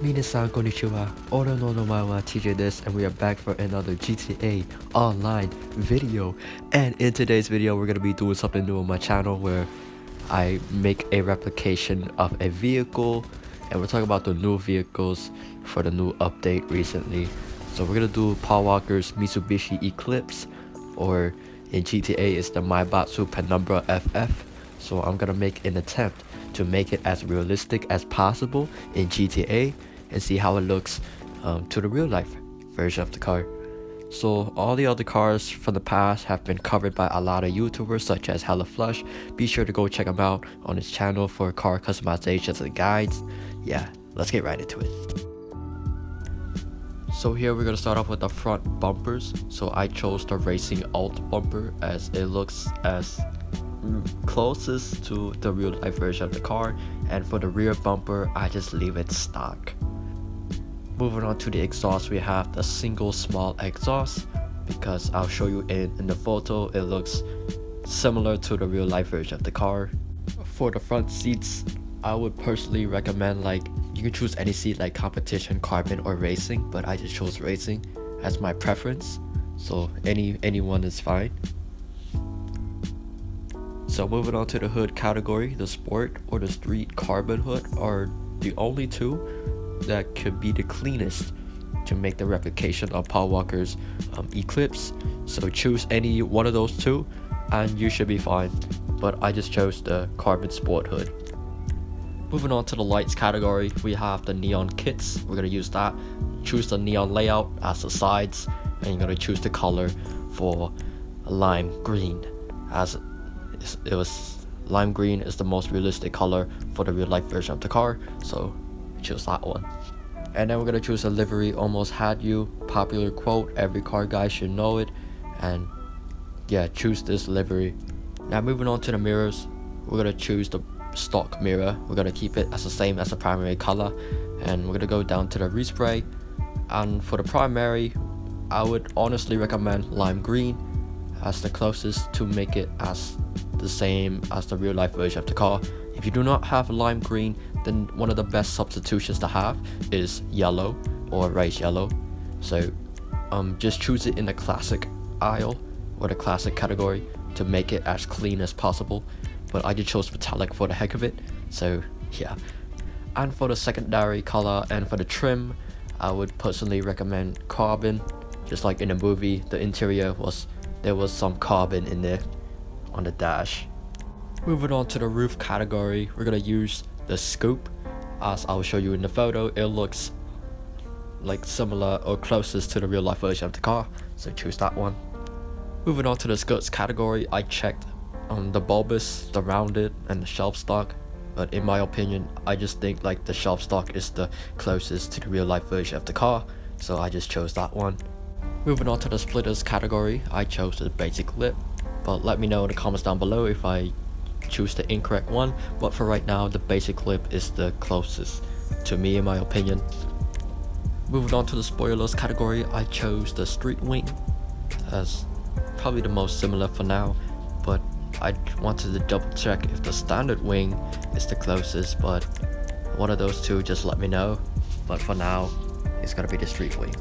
Minasan konnichiwa, ora no namae wa TJ this, and we are back for another GTA Online video. And in today's video, we're going to be doing something new on my channel where I make a replication of a vehicle, and we're talking about the new vehicles for the new update recently. So we're going to do Paul Walker's Mitsubishi Eclipse, or in GTA it's the Maibatsu Penumbra FF. So I'm going to make an attempt to make it as realistic as possible in GTA and see how it looks to the real life version of the car. So all the other cars from the past have been covered by a lot of YouTubers such as Hella Flush. Be sure to go check him out on his channel for car customizations and guides. Yeah, let's get right into it. So here we're gonna start off with the front bumpers. So I chose the Racing Alt bumper as it looks as closest to the real life version of the car, and for the rear bumper I just leave it stock. Moving on to the exhaust, we have the single small exhaust because I'll show you in the photo it looks similar to the real life version of the car. For the front seats, I would personally recommend, like, you can choose any seat like competition, carbon, or racing, but I just chose racing as my preference, so anyone is fine. So moving on to the hood category, the sport or the street carbon hood are the only two that could be the cleanest to make the replication of Paul Walker's Eclipse. So choose any one of those two and you should be fine, but I just chose the carbon sport hood. Moving on to the lights category, we have the neon kits. We're going to use that. Choose the neon layout as the sides, and you're going to choose the color for lime green, as it was lime green is the most realistic color for the real life version of the car, so choose that one. And then we're gonna choose a livery. Almost had you, popular quote, every car guy should know it, and yeah, choose this livery. Now moving on to the mirrors, we're gonna choose the stock mirror. We're gonna keep it as the same as the primary color, and we're gonna go down to the respray. And for the primary, I would honestly recommend lime green as the closest to make it as the same as the real life version of the car. If you do not have lime green, then one of the best substitutions to have is yellow or rice yellow. So just choose it in the classic aisle or the classic category to make it as clean as possible, but I just chose metallic for the heck of it, so yeah. And for the secondary color and for the trim, I would personally recommend carbon. Just like in the movie, the interior there was some carbon in there on the dash. Moving on to the roof category, we're gonna use the scoop. As I'll show you in the photo, it looks like similar or closest to the real life version of the car, so choose that one. Moving on to the skirts category, I checked the bulbous, the rounded, and the shelf stock, but in my opinion I just think like the shelf stock is the closest to the real life version of the car, so I just chose that one. Moving on to the splitters category, I chose the basic lip, but let me know in the comments down below if I choose the incorrect one. But for right now, the basic lip is the closest to me in my opinion. Moving on to the spoilers category, I chose the street wing as probably the most similar for now, but I wanted to double check if the standard wing is the closest, but one of those two, just let me know. But for now, it's gonna be the street wing.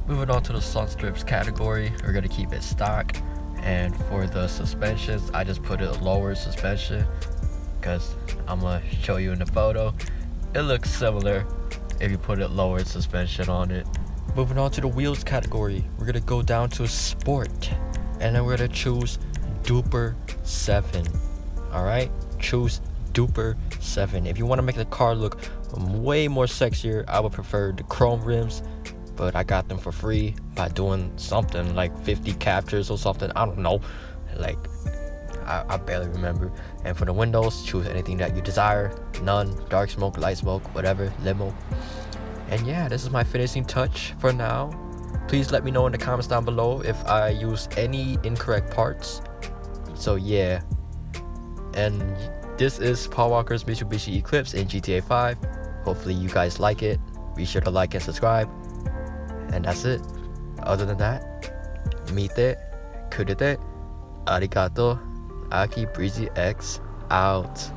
Moving on to the sun strips category, we're gonna keep it stock, and for the suspensions, I just put it lower suspension because I'm gonna show you in the photo. It looks similar if you put it lower suspension on it. Moving on to the wheels category, we're gonna go down to sport, and then we're gonna choose Duper 7. Alright, choose Duper 7. If you want to make the car look way more sexier, I would prefer the chrome rims, but I got them for free by doing something like 50 captures or something, I don't know, like I barely remember. And for the windows, choose anything that you desire, none, dark smoke, light smoke, whatever, limo. And yeah, this is my finishing touch for now. Please let me know in the comments down below if I use any incorrect parts. So yeah, and this is Paul Walker's Mitsubishi Eclipse in GTA 5. Hopefully you guys like it. Be sure to like and subscribe. And that's it. Other than that, mite, kurite, arigato, Aki Breezy X out.